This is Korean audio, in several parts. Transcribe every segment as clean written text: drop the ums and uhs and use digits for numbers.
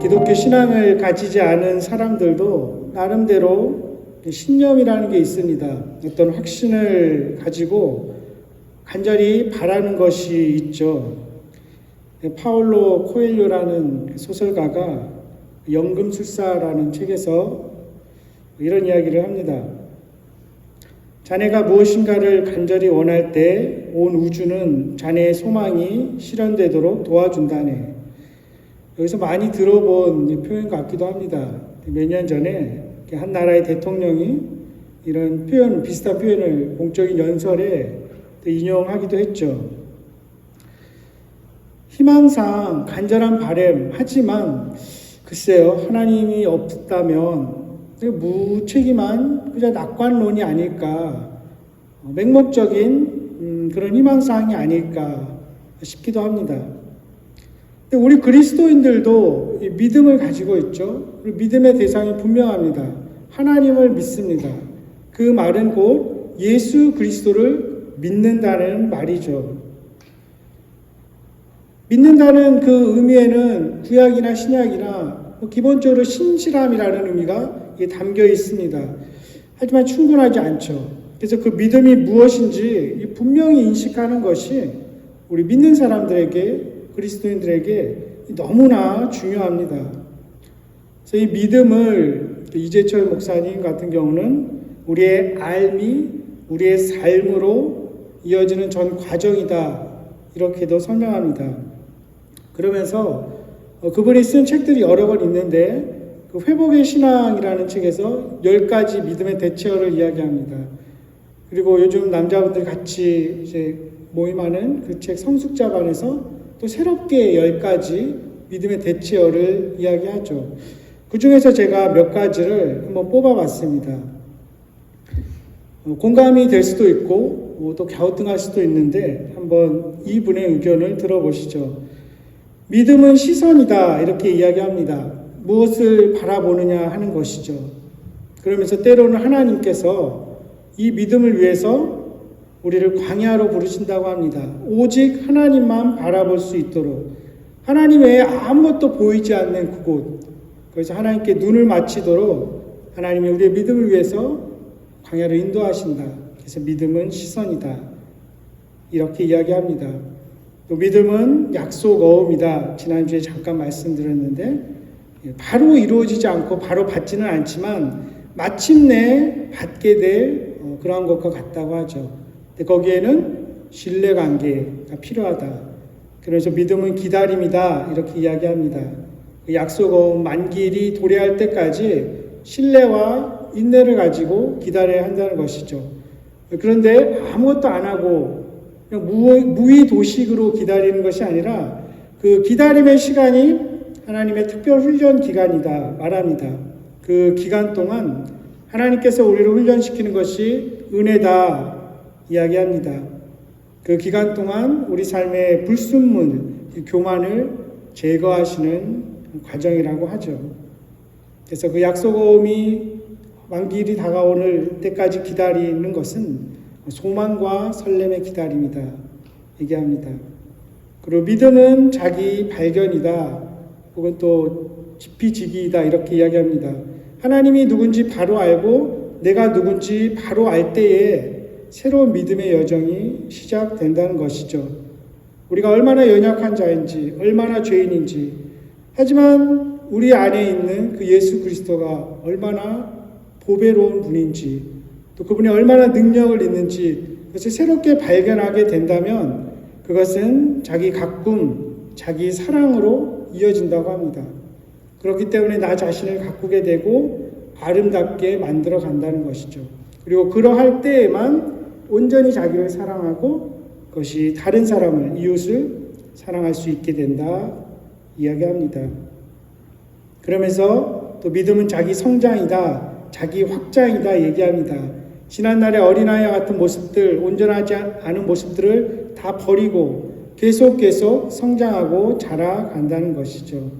기독교 신앙을 가지지 않은 사람들도 나름대로 신념이라는 게 있습니다. 어떤 확신을 가지고 간절히 바라는 것이 있죠. 파울로 코엘료라는 소설가가 연금술사라는 책에서 이런 이야기를 합니다. 자네가 무엇인가를 간절히 원할 때 온 우주는 자네의 소망이 실현되도록 도와준다네. 여기서 많이 들어본 표현 같기도 합니다. 몇 년 전에 한 나라의 대통령이 이런 표현, 비슷한 표현을 공적인 연설에 인용하기도 했죠. 희망상 간절한 바람, 하지만 글쎄요, 하나님이 없다면 무책임한 그냥 낙관론이 아닐까, 맹목적인 그런 희망사항이 아닐까 싶기도 합니다. 우리 그리스도인들도 믿음을 가지고 있죠. 믿음의 대상이 분명합니다. 하나님을 믿습니다. 그 말은 곧 예수 그리스도를 믿는다는 말이죠. 믿는다는 그 의미에는 구약이나 신약이나 기본적으로 신실함이라는 의미가 담겨 있습니다. 하지만 충분하지 않죠. 그래서 그 믿음이 무엇인지 분명히 인식하는 것이 우리 믿는 사람들에게, 그리스도인들에게 너무나 중요합니다. 그래서 이 믿음을 이재철 목사님 같은 경우는 우리의 삶이 우리의 삶으로 이어지는 전 과정이다, 이렇게도 설명합니다. 그러면서 그분이 쓴 책들이 여러 권 있는데 그 회복의 신앙이라는 책에서 10가지 믿음의 대체어를 이야기합니다. 그리고 요즘 남자분들이 같이 이제 모임하는 그 책 성숙자반에서 또 새롭게 10가지 믿음의 대체어를 이야기하죠. 그 중에서 제가 몇 가지를 한번 뽑아봤습니다. 공감이 될 수도 있고 또 갸우뚱할 수도 있는데 한번 이분의 의견을 들어보시죠. 믿음은 시선이다, 이렇게 이야기합니다. 무엇을 바라보느냐 하는 것이죠. 그러면서 때로는 하나님께서 이 믿음을 위해서 우리를 광야로 부르신다고 합니다. 오직 하나님만 바라볼 수 있도록, 하나님 외에 아무것도 보이지 않는 그곳, 그래서 하나님께 눈을 맞추도록 하나님이 우리의 믿음을 위해서 광야로 인도하신다. 그래서 믿음은 시선이다, 이렇게 이야기합니다. 또 믿음은 약속 어음이다. 지난주에 잠깐 말씀드렸는데 바로 이루어지지 않고 바로 받지는 않지만 마침내 받게 될 그러한 것과 같다고 하죠. 근데 거기에는 신뢰관계가 필요하다. 그래서 믿음은 기다림이다, 이렇게 이야기합니다. 그 약속은 만기일이 도래할 때까지 신뢰와 인내를 가지고 기다려야 한다는 것이죠. 그런데 아무것도 안 하고 그냥 무의도식으로 기다리는 것이 아니라 그 기다림의 시간이 하나님의 특별 훈련 기간이다 말합니다. 그 기간 동안 하나님께서 우리를 훈련시키는 것이 은혜다 이야기합니다. 그 기간 동안 우리 삶의 불순물, 교만을 제거하시는 과정이라고 하죠. 그래서 그 약속음이 만기일이 다가오는 때까지 기다리는 것은 소망과 설렘의 기다림이다 얘기합니다. 그리고 믿음은 자기 발견이다, 혹은 또 지피지기이다, 이렇게 이야기합니다. 하나님이 누군지 바로 알고 내가 누군지 바로 알 때에 새로운 믿음의 여정이 시작된다는 것이죠. 우리가 얼마나 연약한 자인지, 얼마나 죄인인지, 하지만 우리 안에 있는 그 예수 그리스도가 얼마나 보배로운 분인지, 또 그분이 얼마나 능력을 있는지 그것을 새롭게 발견하게 된다면 그것은 자기 가꿈, 자기 사랑으로 이어진다고 합니다. 그렇기 때문에 나 자신을 가꾸게 되고 아름답게 만들어 간다는 것이죠. 그리고 그러할 때에만 온전히 자기를 사랑하고 그것이 다른 사람을, 이웃을 사랑할 수 있게 된다 이야기합니다. 그러면서 또 믿음은 자기 성장이다, 자기 확장이다 얘기합니다. 지난날의 어린아이와 같은 모습들, 온전하지 않은 모습들을 다 버리고 계속 성장하고 자라간다는 것이죠.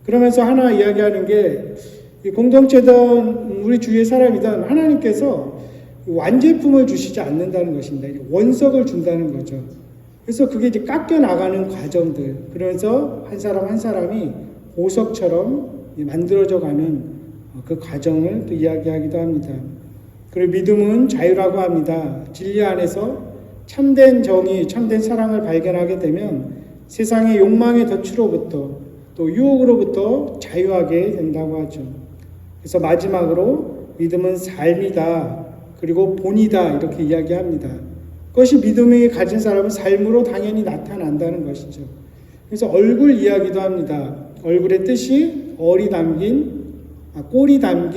그러면서 하나 이야기하는 게 공동체든 우리 주위의 사람이든 하나님께서 완제품을 주시지 않는다는 것입니다. 원석을 준다는 거죠. 그래서 그게 이제 깎여 나가는 과정들, 그러면서 한 사람 한 사람이 보석처럼 만들어져가는 그 과정을 또 이야기하기도 합니다. 그리고 믿음은 자유라고 합니다. 진리 안에서 참된 정의, 참된 사랑을 발견하게 되면 세상의 욕망의 덫으로부터 또 유혹으로부터 자유하게 된다고 하죠. 그래서 마지막으로 믿음은 삶이다. 그리고 본이다. 이렇게 이야기합니다. 그것이 믿음이 가진 사람은 삶으로 당연히 나타난다는 것이죠. 그래서 얼굴 이야기도 합니다. 얼굴의 뜻이 어리 담긴 꼴이다.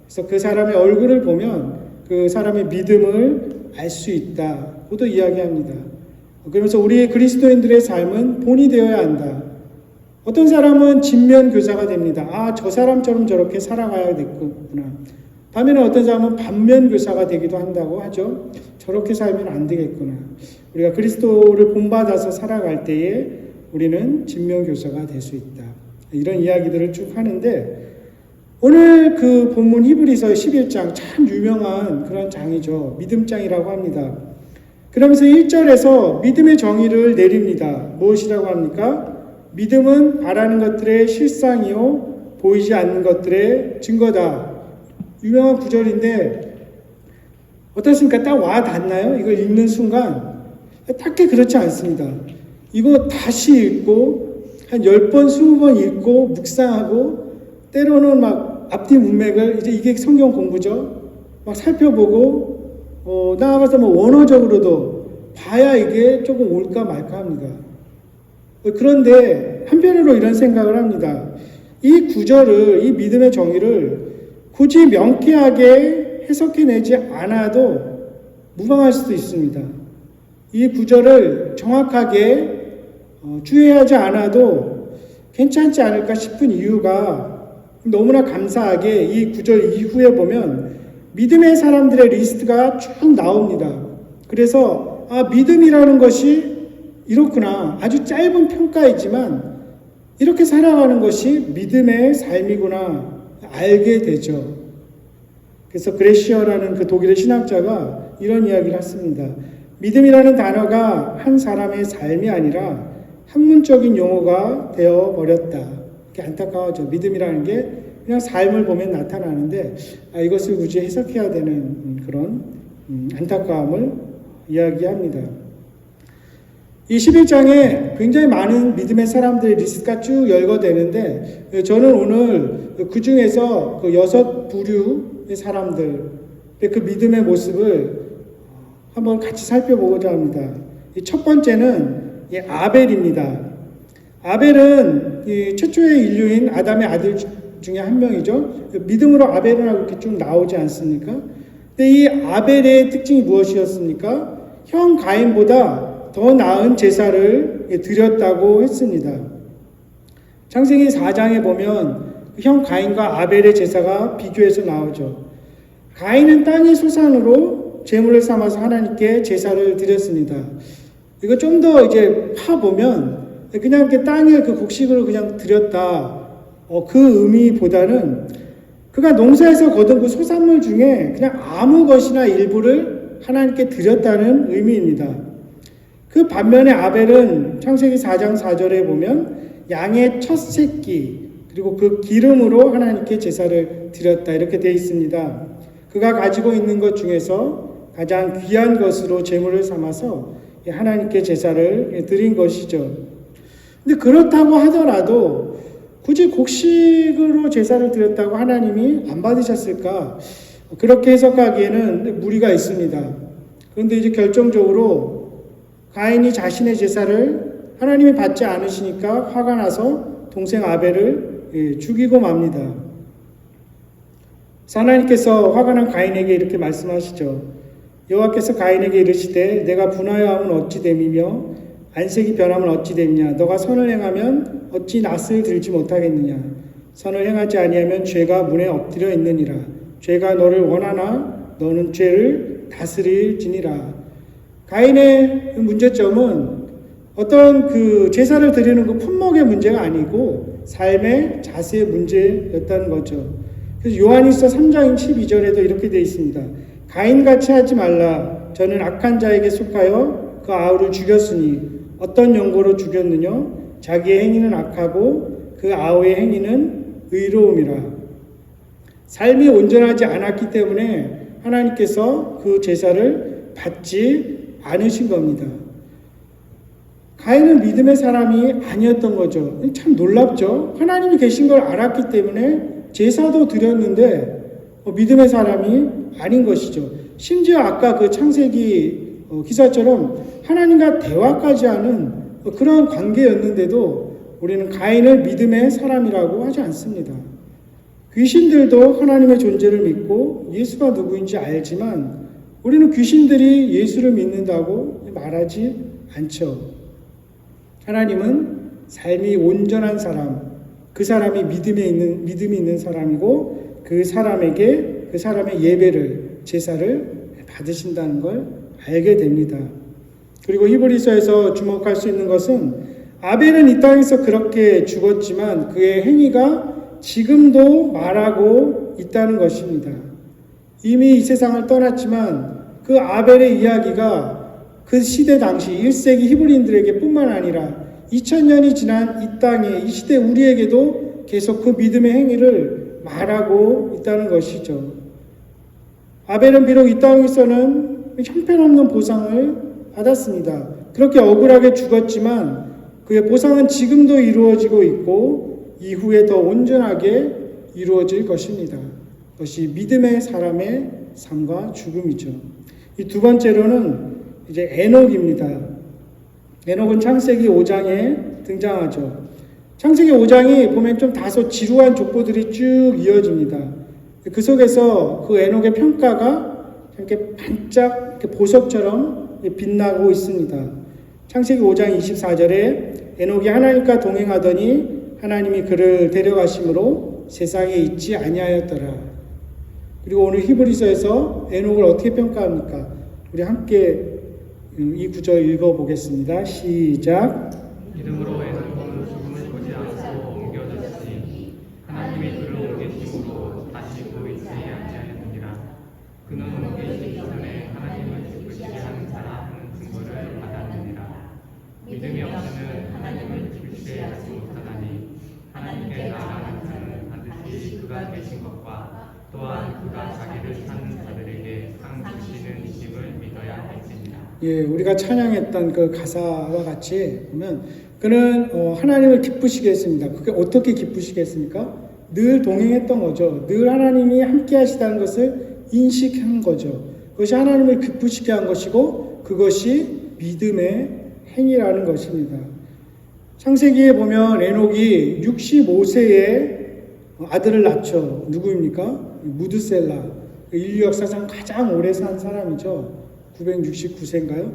그래서 그 사람의 얼굴을 보면 그 사람의 믿음을 알 수 있다고도 이야기합니다. 그러면서 우리 그리스도인들의 삶은 본이 되어야 한다. 어떤 사람은 진면교사가 됩니다. 저 사람처럼 저렇게 살아가야겠구나. 반면에 어떤 사람은 반면교사가 되기도 한다고 하죠. 저렇게 살면 안 되겠구나. 우리가 그리스도를 본받아서 살아갈 때에 우리는 진면교사가 될 수 있다. 이런 이야기들을 쭉 하는데 오늘 그 본문 히브리서 11장 참 유명한 그런 장이죠. 믿음장이라고 합니다. 그러면서 1절에서 믿음의 정의를 내립니다. 무엇이라고 합니까? 믿음은 바라는 것들의 실상이요 보이지 않는 것들의 증거다. 유명한 구절인데 어떻습니까? 딱 와 닿나요? 이걸 읽는 순간 딱히 그렇지 않습니다. 이거 다시 읽고 한 10번, 20번 읽고 묵상하고 때로는 막 앞뒤 문맥을 이제 이게 성경 공부죠. 막 살펴보고 나아가서 뭐 원어적으로도 봐야 이게 조금 올까 말까 합니다. 그런데 한편으로 이런 생각을 합니다. 이 구절을, 이 믿음의 정의를 굳이 명쾌하게 해석해내지 않아도 무방할 수도 있습니다. 이 구절을 정확하게 주의하지 않아도 괜찮지 않을까 싶은 이유가 너무나 감사하게 이 구절 이후에 보면 믿음의 사람들의 리스트가 쭉 나옵니다. 그래서 믿음이라는 것이 이렇구나. 아주 짧은 평가이지만 이렇게 살아가는 것이 믿음의 삶이구나 알게 되죠. 그래서 그레시어라는 그 독일의 신학자가 이런 이야기를 했습니다. 믿음이라는 단어가 한 사람의 삶이 아니라 학문적인 용어가 되어버렸다. 이렇게 안타까워져. 믿음이라는 게 그냥 삶을 보면 나타나는데 이것을 굳이 해석해야 되는 그런 안타까움을 이야기합니다. 이 11장에 굉장히 많은 믿음의 사람들의 리스트가 쭉 열거되는데 저는 오늘 그 중에서 그 6부류의 사람들 그 믿음의 모습을 한번 같이 살펴보고자 합니다. 첫 번째는 아벨입니다. 아벨은 최초의 인류인 아담의 아들 중에 한 명이죠. 믿음으로 아벨이라고 이렇게 쭉 나오지 않습니까? 근데 이 아벨의 특징이 무엇이었습니까? 형 가인보다 더 나은 제사를 드렸다고 했습니다. 창세기 4장에 보면 형 가인과 아벨의 제사가 비교해서 나오죠. 가인은 땅의 소산으로 제물을 삼아서 하나님께 제사를 드렸습니다. 이거 좀 더 이제 파보면 그냥 이렇게 땅에 그 곡식을 그냥 드렸다. 그 의미보다는 그가 농사에서 거둔 그 소산물 중에 그냥 아무 것이나 일부를 하나님께 드렸다는 의미입니다. 그 반면에 아벨은 창세기 4장 4절에 보면 양의 첫 새끼 그리고 그 기름으로 하나님께 제사를 드렸다 이렇게 되어 있습니다. 그가 가지고 있는 것 중에서 가장 귀한 것으로 제물을 삼아서 하나님께 제사를 드린 것이죠. 근데 그렇다고 하더라도 굳이 곡식으로 제사를 드렸다고 하나님이 안 받으셨을까? 그렇게 해석하기에는 무리가 있습니다. 그런데 이제 결정적으로 가인이 자신의 제사를 하나님이 받지 않으시니까 화가 나서 동생 아벨을 죽이고 맙니다. 하나님께서 화가 난 가인에게 이렇게 말씀하시죠. 여호와께서 가인에게 이르시되 내가 분하여함은 어찌 됨이며 안색이 변함은 어찌 됨이냐. 너가 선을 행하면 어찌 낯을 들지 못하겠느냐. 선을 행하지 아니하면 죄가 문에 엎드려 있느니라. 죄가 너를 원하나 너는 죄를 다스릴지니라. 가인의 문제점은 어떤 그 제사를 드리는 그 품목의 문제가 아니고 삶의 자세의 문제였다는 거죠. 그래서 요한일서 3장 12절에도 이렇게 되어 있습니다. 가인같이 하지 말라. 저는 악한 자에게 속하여 그 아우를 죽였으니 어떤 연고로 죽였느냐? 자기의 행위는 악하고 그 아우의 행위는 의로움이라. 삶이 온전하지 않았기 때문에 하나님께서 그 제사를 받지 않으신 겁니다. 가인은 믿음의 사람이 아니었던 거죠. 참 놀랍죠. 하나님이 계신 걸 알았기 때문에 제사도 드렸는데 믿음의 사람이 아닌 것이죠. 심지어 아까 그 창세기 기사처럼 하나님과 대화까지 하는 그런 관계였는데도 우리는 가인을 믿음의 사람이라고 하지 않습니다. 귀신들도 하나님의 존재를 믿고 예수가 누구인지 알지만 우리는 귀신들이 예수를 믿는다고 말하지 않죠. 하나님은 삶이 온전한 사람, 그 사람이 믿음이 있는 사람이고 그 사람에게 그 사람의 예배를 제사를 받으신다는 걸 알게 됩니다. 그리고 히브리서에서 주목할 수 있는 것은 아벨은 이 땅에서 그렇게 죽었지만 그의 행위가 지금도 말하고 있다는 것입니다. 이미 이 세상을 떠났지만 그 아벨의 이야기가 그 시대 당시 1세기 히브리인들에게 뿐만 아니라 2000년이 지난 이 땅에 이 시대 우리에게도 계속 그 믿음의 행위를 말하고 있다는 것이죠. 아벨은 비록 이 땅에서는 형편없는 보상을 받았습니다. 그렇게 억울하게 죽었지만 그의 보상은 지금도 이루어지고 있고 이후에 더 온전하게 이루어질 것입니다. 그것이 믿음의 사람의 삶과 죽음이죠. 이 두 번째로는 이제 에녹입니다. 에녹은 창세기 5장에 등장하죠. 창세기 5장이 보면 좀 다소 지루한 족보들이 쭉 이어집니다. 그 속에서 그 에녹의 평가가 이렇게 반짝 이렇게 보석처럼 빛나고 있습니다. 창세기 5장 24절에 에녹이 하나님과 동행하더니 하나님이 그를 데려가심으로 세상에 있지 아니하였더라. 그리고 오늘 히브리서에서 에녹을 어떻게 평가합니까? 우리 함께 이 구절 읽어보겠습니다. 시작. 이름으로 에녹은 죽음을 보지 않고 옮겨졌으니 하나님이 그를 옮기심으로 다시 보이지 아니하였느니라. 그는 옮기시기 전에 하나님을 기쁘시게 하는 자라 하는 증거를 받았느니라. 믿음이 없이는 하나님을 기쁘시게 하지 못하나니 하나님께 나아가는 자는 반드시 그가 계신 것과 또한 그가 자기를 찾는 자들에게 상 주시는 이심을 믿어야 할지니라. 예, 우리가 찬양했던 그 가사와 같이 보면 그는 하나님을 기쁘시게 했습니다. 그게 어떻게 기쁘시게 했습니까? 늘 동행했던 거죠. 늘 하나님이 함께 하시다는 것을 인식한 거죠. 그것이 하나님을 기쁘시게 한 것이고 그것이 믿음의 행위라는 것입니다. 창세기에 보면 에녹이 65세에 아들을 낳죠. 누구입니까? 무드셀라. 인류 역사상 가장 오래 산 사람이죠. 969세인가요?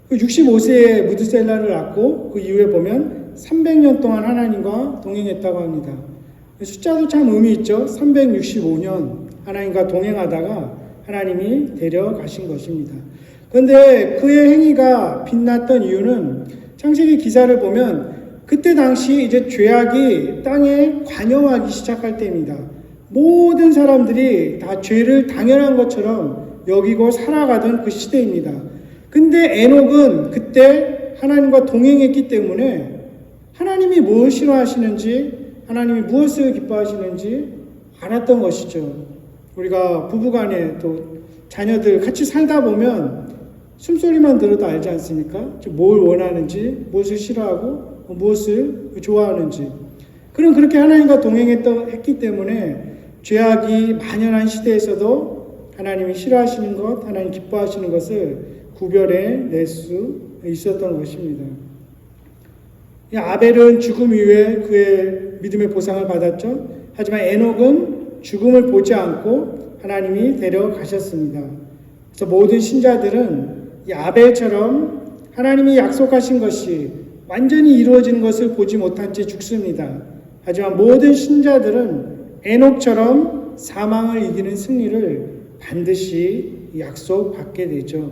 그 65세에 무드셀라를 낳고 그 이후에 보면 300년 동안 하나님과 동행했다고 합니다. 숫자도 참 의미 있죠. 365년 하나님과 동행하다가 하나님이 데려가신 것입니다. 그런데 그의 행위가 빛났던 이유는 창세기 기사를 보면 그때 당시 이제 죄악이 땅에 관영하기 시작할 때입니다. 모든 사람들이 다 죄를 당연한 것처럼 여기고 살아가던 그 시대입니다. 근데 에녹은 그때 하나님과 동행했기 때문에 하나님이 뭘 싫어하시는지 하나님이 무엇을 기뻐하시는지 알았던 것이죠. 우리가 부부간에 또 자녀들 같이 살다 보면 숨소리만 들어도 알지 않습니까? 뭘 원하는지, 무엇을 싫어하고 무엇을 좋아하는지. 그럼 그렇게 하나님과 동행했기 때문에 죄악이 만연한 시대에서도 하나님이 싫어하시는 것, 하나님 기뻐하시는 것을 구별해 낼 수 있었던 것입니다. 아벨은 죽음 이후에 그의 믿음의 보상을 받았죠. 하지만 에녹은 죽음을 보지 않고 하나님이 데려가셨습니다. 그래서 모든 신자들은 이 아벨처럼 하나님이 약속하신 것이 완전히 이루어지는 것을 보지 못한 채 죽습니다. 하지만 모든 신자들은 에녹처럼 사망을 이기는 승리를 반드시 약속받게 되죠.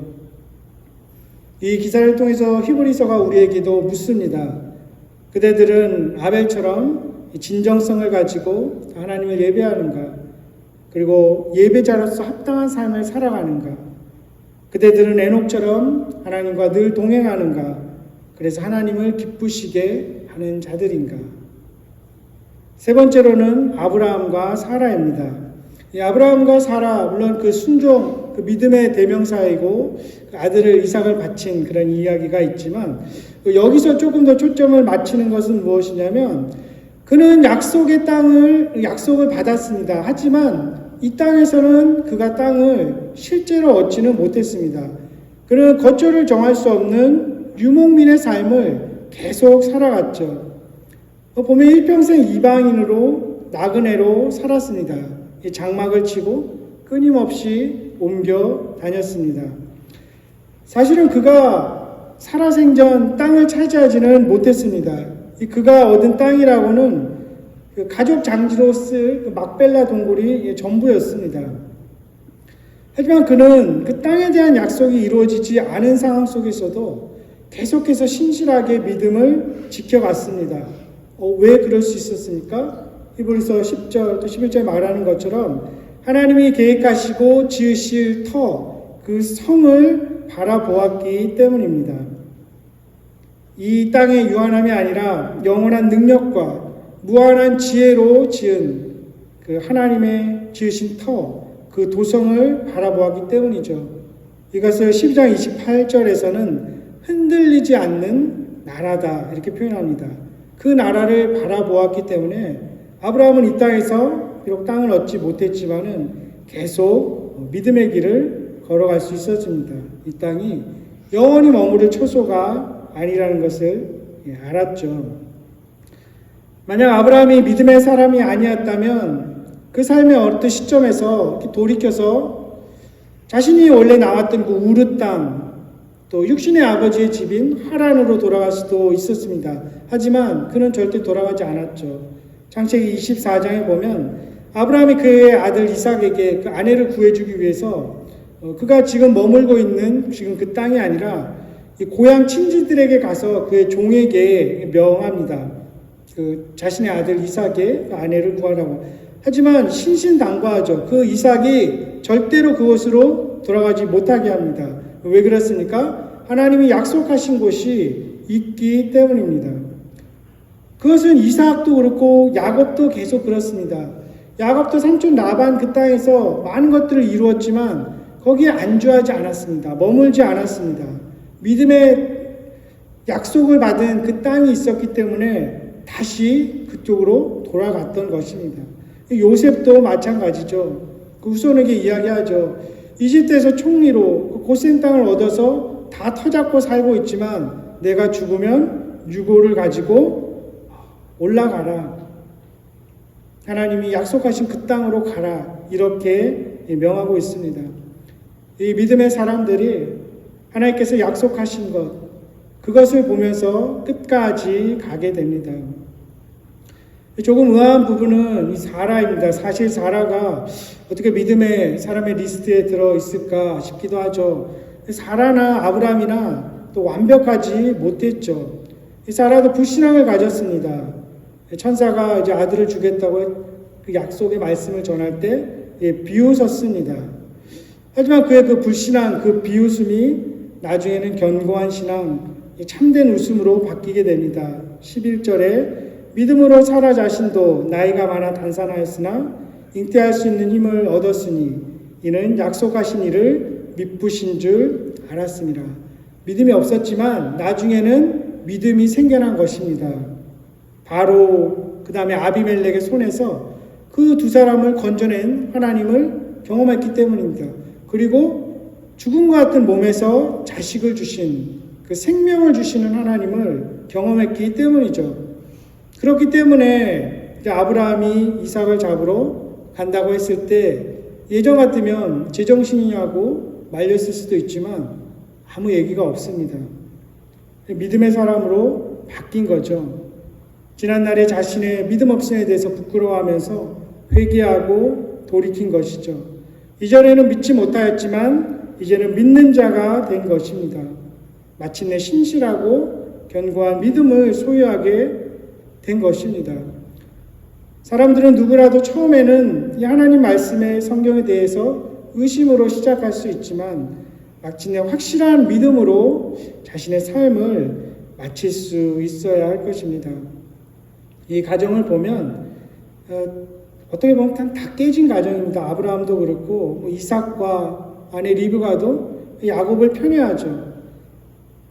이 기사를 통해서 히브리서가 우리에게도 묻습니다. 그대들은 아벨처럼 진정성을 가지고 하나님을 예배하는가? 그리고 예배자로서 합당한 삶을 살아가는가? 그대들은 에녹처럼 하나님과 늘 동행하는가? 그래서 하나님을 기쁘시게 하는 자들인가? 세 번째로는 아브라함과 사라입니다. 이 아브라함과 사라, 물론 그 순종, 그 믿음의 대명사이고 그 아들을 이삭을 바친 그런 이야기가 있지만 여기서 조금 더 초점을 맞추는 것은 무엇이냐면 그는 약속을 받았습니다. 하지만 이 땅에서는 그가 땅을 실제로 얻지는 못했습니다. 그는 거처를 정할 수 없는 유목민의 삶을 계속 살아갔죠. 보면 일평생 이방인으로 나그네로 살았습니다. 장막을 치고 끊임없이 옮겨 다녔습니다. 사실은 그가 살아생전 땅을 차지하지는 못했습니다. 그가 얻은 땅이라고는 가족 장지로 쓸 막벨라 동굴이 전부였습니다. 하지만 그는 그 땅에 대한 약속이 이루어지지 않은 상황 속에서도 계속해서 신실하게 믿음을 지켜갔습니다. 왜 그럴 수 있었습니까? 히브리서 10절 또 11절 말하는 것처럼 하나님이 계획하시고 지으실 그 성을 바라보았기 때문입니다. 이 땅의 유한함이 아니라 영원한 능력과 무한한 지혜로 지은 그 하나님의 지으신 그 도성을 바라보았기 때문이죠. 이것을 12장 28절에서는 흔들리지 않는 나라다 이렇게 표현합니다. 그 나라를 바라보았기 때문에 아브라함은 이 땅에서 비록 땅을 얻지 못했지만은 계속 믿음의 길을 걸어갈 수 있었습니다. 이 땅이 영원히 머무를 초소가 아니라는 것을 알았죠. 만약 아브라함이 믿음의 사람이 아니었다면 그 삶의 어떤 시점에서 돌이켜서 자신이 원래 나왔던 그 우르 땅, 또 육신의 아버지의 집인 하란으로 돌아갈 수도 있었습니다. 하지만 그는 절대 돌아가지 않았죠. 창세기 24장에 보면 아브라함이 그의 아들 이삭에게 그 아내를 구해주기 위해서 그가 지금 머물고 있는 지금 그 땅이 아니라 이 고향 친지들에게 가서 그의 종에게 명합니다. 그 자신의 아들 이삭의 그 아내를 구하라고. 하지만 신신당부하죠. 그 이삭이 절대로 그곳으로 돌아가지 못하게 합니다. 왜 그렇습니까? 하나님이 약속하신 곳이 있기 때문입니다. 그것은 이삭도 그렇고 야곱도 계속 그렇습니다. 야곱도 삼촌 라반 그 땅에서 많은 것들을 이루었지만 거기에 안주하지 않았습니다. 머물지 않았습니다. 믿음의 약속을 받은 그 땅이 있었기 때문에 다시 그쪽으로 돌아갔던 것입니다. 요셉도 마찬가지죠. 그 후손에게 이야기하죠. 이집트에서 총리로 그 고센 땅을 얻어서 다 터잡고 살고 있지만 내가 죽으면 유고를 가지고 올라가라. 하나님이 약속하신 그 땅으로 가라. 이렇게 명하고 있습니다. 이 믿음의 사람들이 하나님께서 약속하신 것, 그것을 보면서 끝까지 가게 됩니다. 조금 의아한 부분은 이 사라입니다. 사실 사라가 어떻게 믿음의 사람의 리스트에 들어있을까 싶기도 하죠. 사라나 아브라함이나 또 완벽하지 못했죠. 이 사라도 불신앙을 가졌습니다. 천사가 이제 아들을 주겠다고 그 약속의 말씀을 전할 때 비웃었습니다. 하지만 그의 그 불신앙, 그 비웃음이 나중에는 견고한 신앙, 참된 웃음으로 바뀌게 됩니다. 11절에 믿음으로 사라 자신도 나이가 많아 단산하였으나 잉태할 수 있는 힘을 얻었으니 이는 약속하신 이를 미쁘신 줄 알았습니다. 믿음이 없었지만 나중에는 믿음이 생겨난 것입니다. 바로 그 다음에 아비멜렉의 손에서 그 두 사람을 건져낸 하나님을 경험했기 때문입니다. 그리고 죽음과 같은 몸에서 자식을 주신 그 생명을 주시는 하나님을 경험했기 때문이죠. 그렇기 때문에 아브라함이 이삭을 잡으러 간다고 했을 때 예전 같으면 제정신이냐고 말렸을 수도 있지만 아무 얘기가 없습니다. 믿음의 사람으로 바뀐 거죠. 지난날에 자신의 믿음 없음에 대해서 부끄러워하면서 회개하고 돌이킨 것이죠. 이전에는 믿지 못하였지만 이제는 믿는 자가 된 것입니다. 마침내 신실하고 견고한 믿음을 소유하게 된 것입니다. 사람들은 누구라도 처음에는 이 하나님 말씀의 성경에 대해서 의심으로 시작할 수 있지만 마침내 확실한 믿음으로 자신의 삶을 마칠 수 있어야 할 것입니다. 이 가정을 보면 어떻게 보면 다 깨진 가정입니다. 아브라함도 그렇고 이삭과 아내 리브가도 야곱을 편애하죠.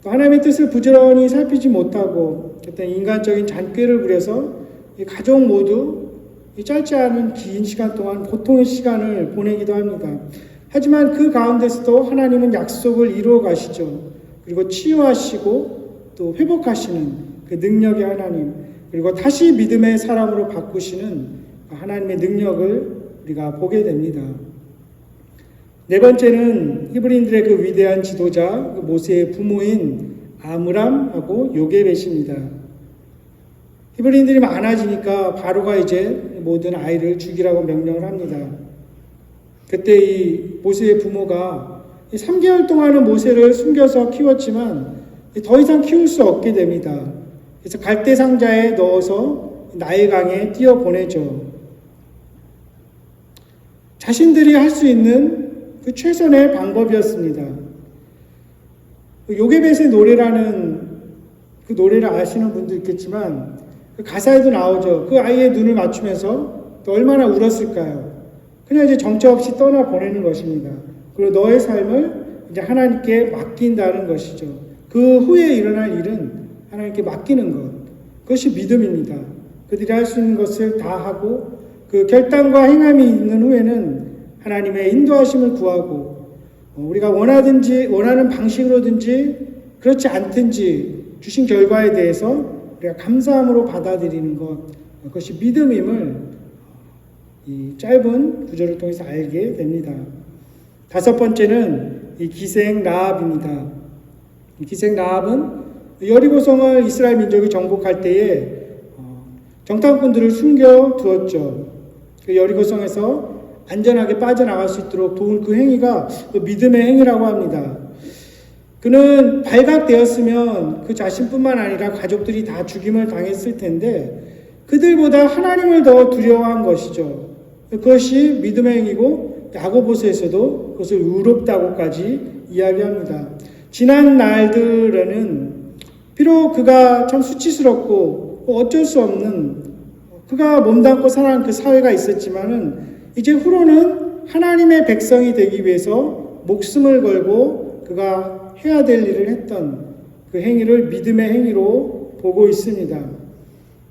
또 하나님의 뜻을 부지런히 살피지 못하고 어떤 인간적인 잔꾀를 부려서 이 가족 모두 짧지 않은 긴 시간 동안 고통의 시간을 보내기도 합니다. 하지만 그 가운데서도 하나님은 약속을 이루어 가시죠. 그리고 치유하시고 또 회복하시는 그 능력의 하나님, 그리고 다시 믿음의 사람으로 바꾸시는 하나님의 능력을 우리가 보게 됩니다. 네 번째는 히브리인들의 그 위대한 지도자, 그 모세의 부모인 아므람하고 요게벳입니다. 히브리인들이 많아지니까 바로가 이제 모든 아이를 죽이라고 명령을 합니다. 그때 이 모세의 부모가 3개월 동안은 모세를 숨겨서 키웠지만 더 이상 키울 수 없게 됩니다. 그래서 갈대 상자에 넣어서 나일강에 띄어보내죠. 자신들이 할 수 있는 그 최선의 방법이었습니다. 요게벳의 노래라는 그 노래를 아시는 분도 있겠지만 그 가사에도 나오죠. 그 아이의 눈을 맞추면서 또 얼마나 울었을까요? 그냥 이제 정처 없이 떠나 보내는 것입니다. 그리고 너의 삶을 이제 하나님께 맡긴다는 것이죠. 그 후에 일어날 일은 하나님께 맡기는 것. 그것이 믿음입니다. 그들이 할 수 있는 것을 다 하고 그 결단과 행함이 있는 후에는 하나님의 인도하심을 구하고 우리가 원하는 방식으로든지 그렇지 않든지 주신 결과에 대해서 우리가 감사함으로 받아들이는 것. 그것이 믿음임을 이 짧은 구절을 통해서 알게 됩니다. 다섯 번째는 이 기생 라합입니다. 이 기생 라합은 여리고성을 이스라엘 민족이 정복할 때에 정탐꾼들을 숨겨두었죠. 그 여리고성에서 안전하게 빠져나갈 수 있도록 도운 그 행위가 믿음의 행위라고 합니다. 그는 발각되었으면 그 자신뿐만 아니라 가족들이 다 죽임을 당했을 텐데 그들보다 하나님을 더 두려워한 것이죠. 그것이 믿음의 행위고 야고보서에서도 그것을 의롭다고까지 이야기합니다. 지난 날들에는 비록 그가 참 수치스럽고 어쩔 수 없는 그가 몸담고 살아가는 그 사회가 있었지만은 이제 후로는 하나님의 백성이 되기 위해서 목숨을 걸고 그가 해야 될 일을 했던 그 행위를 믿음의 행위로 보고 있습니다.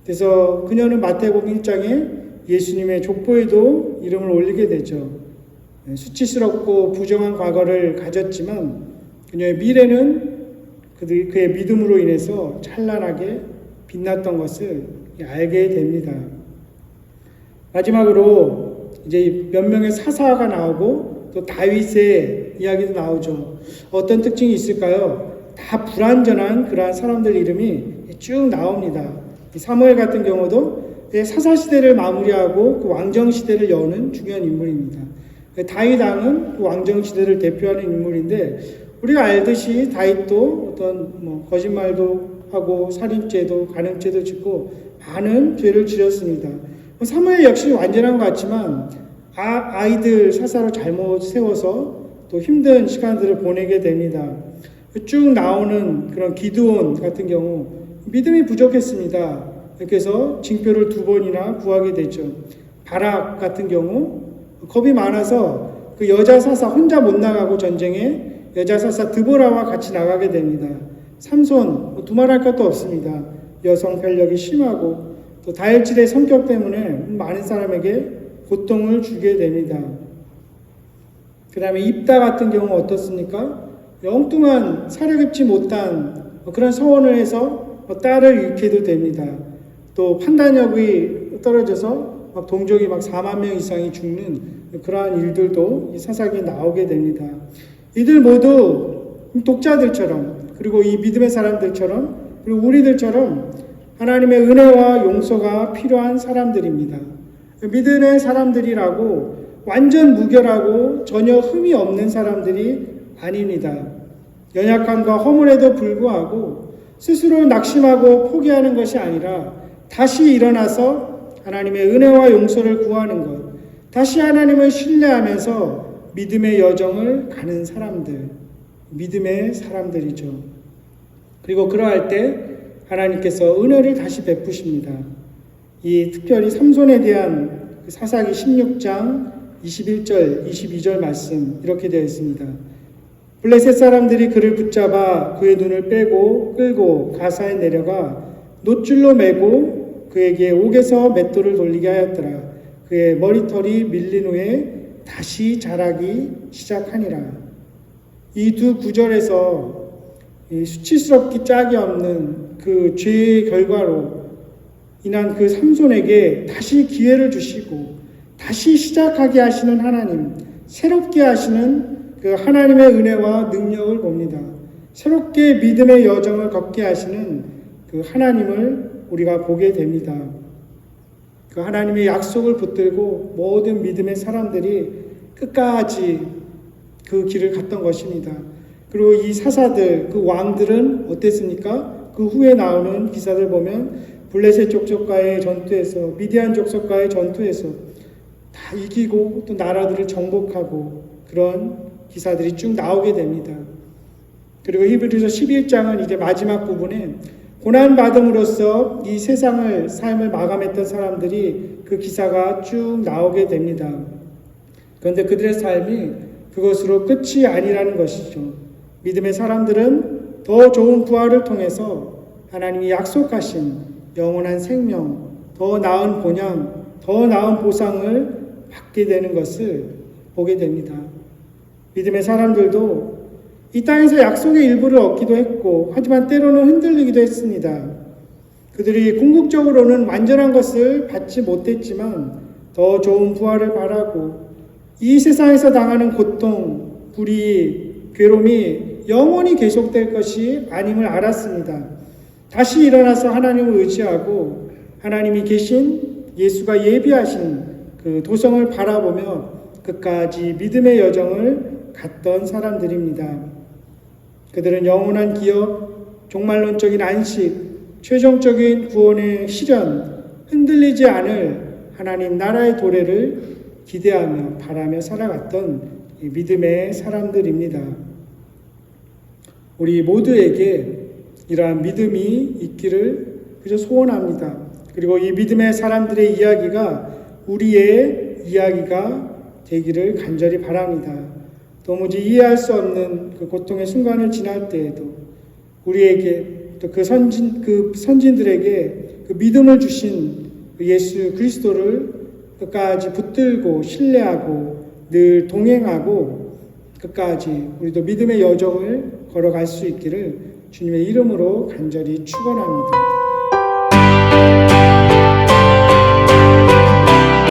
그래서 그녀는 마태복음 1장에 예수님의 족보에도 이름을 올리게 되죠. 수치스럽고 부정한 과거를 가졌지만 그녀의 미래는 그의 믿음으로 인해서 찬란하게 빛났던 것을 알게 됩니다. 마지막으로 이제 몇 명의 사사가 나오고 또 다윗의 이야기도 나오죠. 어떤 특징이 있을까요? 다 불완전한 그러한 사람들 이름이 쭉 나옵니다. 사무엘 같은 경우도 사사 시대를 마무리하고 그 왕정 시대를 여는 중요한 인물입니다. 다윗 왕은 그 왕정 시대를 대표하는 인물인데 우리가 알듯이 다윗도 어떤 거짓말도 하고 살인죄도 간음죄도 짓고 많은 죄를 지었습니다. 사무엘 역시 완전한 것 같지만 아이들 사사로 잘못 세워서 또 힘든 시간들을 보내게 됩니다. 쭉 나오는 그런 기드온 같은 경우 믿음이 부족했습니다. 그래서 징표를 2번이나 구하게 되죠. 바락 같은 경우 겁이 많아서 그 여자 사사 혼자 못 나가고 전쟁에 여자 사사 드보라와 같이 나가게 됩니다. 삼손 두말할 것도 없습니다. 여성 편력이 심하고 또 다혈질의 성격 때문에 많은 사람에게 고통을 주게 됩니다. 그 다음에 입다 같은 경우 어떻습니까? 엉뚱한 사려 깊지 못한 그런 서원을 해서 딸을 잃게도 됩니다. 또 판단력이 떨어져서 동족이 4만 명 이상이 죽는 그러한 일들도 이 사사기에 나오게 됩니다. 이들 모두 독자들처럼 그리고 이 믿음의 사람들처럼 그리고 우리들처럼 하나님의 은혜와 용서가 필요한 사람들입니다. 믿음의 사람들이라고 완전 무결하고 전혀 흠이 없는 사람들이 아닙니다. 연약함과 허물에도 불구하고 스스로 낙심하고 포기하는 것이 아니라 다시 일어나서 하나님의 은혜와 용서를 구하는 것, 다시 하나님을 신뢰하면서 믿음의 여정을 가는 사람들, 믿음의 사람들이죠. 그리고 그러할 때 하나님께서 은혜를 다시 베푸십니다. 이 특별히 삼손에 대한 사사기 16장 21절, 22절 말씀 이렇게 되어 있습니다. 블레셋 사람들이 그를 붙잡아 그의 눈을 빼고 끌고 가사에 내려가 놋줄로 매고 그에게 옥에서 맷돌을 돌리게 하였더라. 그의 머리털이 밀린 후에 다시 자라기 시작하니라. 이 두 구절에서 수치스럽기 짝이 없는 그 죄의 결과로 인한 그 삼손에게 다시 기회를 주시고 다시 시작하게 하시는 하나님, 새롭게 하시는 그 하나님의 은혜와 능력을 봅니다. 새롭게 믿음의 여정을 걷게 하시는 그 하나님을 우리가 보게 됩니다. 그 하나님의 약속을 붙들고 모든 믿음의 사람들이 끝까지 그 길을 갔던 것입니다. 그리고 이 사사들, 그 왕들은 어땠습니까? 그 후에 나오는 기사들 보면 블레셋 족속과의 전투에서, 미디안 족속과의 전투에서 다 이기고 또 나라들을 정복하고 그런 기사들이 쭉 나오게 됩니다. 그리고 히브리서 11장은 이제 마지막 부분에 고난받음으로써 이 세상을, 삶을 마감했던 사람들이 그 기사가 쭉 나오게 됩니다. 그런데 그들의 삶이 그것으로 끝이 아니라는 것이죠. 믿음의 사람들은 더 좋은 부활을 통해서 하나님이 약속하신 영원한 생명, 더 나은 본향, 더 나은 보상을 받게 되는 것을 보게 됩니다. 믿음의 사람들도 이 땅에서 약속의 일부를 얻기도 했고 하지만 때로는 흔들리기도 했습니다. 그들이 궁극적으로는 완전한 것을 받지 못했지만 더 좋은 부활을 바라고 이 세상에서 당하는 고통, 불의, 괴로움이 영원히 계속될 것이 아님을 알았습니다. 다시 일어나서 하나님을 의지하고 하나님이 계신 예수가 예비하신 그 도성을 바라보며 끝까지 믿음의 여정을 갔던 사람들입니다. 그들은 영원한 기업, 종말론적인 안식, 최종적인 구원의 실현, 흔들리지 않을 하나님 나라의 도래를 기대하며 바라며 살아갔던 믿음의 사람들입니다. 우리 모두에게 이러한 믿음이 있기를 그저 소원합니다. 그리고 이 믿음의 사람들의 이야기가 우리의 이야기가 되기를 간절히 바랍니다. 도무지 이해할 수 없는 그 고통의 순간을 지날 때에도 우리에게 또 그 선진들에게 그 믿음을 주신 그 예수 그리스도를 끝까지 붙들고 신뢰하고 늘 동행하고 끝까지 우리도 믿음의 여정을 걸어갈 수 있기를 주님의 이름으로 간절히 축원합니다.